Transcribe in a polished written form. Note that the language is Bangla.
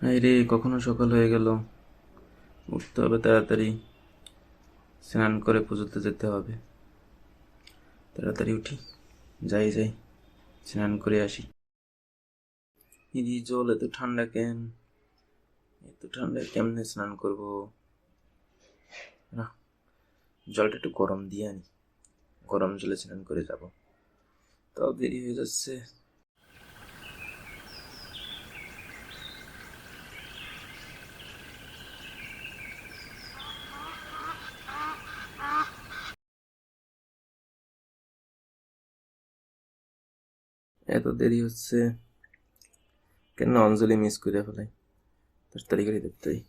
এই রে, কখনো সকাল হয়ে গেল। উঠতে হবে তাড়াতাড়ি, স্নান করে পুজোতে যেতে হবে। তাড়াতাড়ি উঠি, যাই যাই, স্নান করে আসি। ইদি জল এত ঠান্ডা কেন? এত ঠান্ডায় কেমনে স্নান করব? না, জলটা একটু গরম দিয়ে আনি, গরম জলে স্নান করে যাব। তাও দেরি হয়ে যাচ্ছে। এত দেরি হচ্ছে কেন? অঞ্জলি মিস করে ফেলাই, তাড়াতাড়ি করে দেখতে হয়।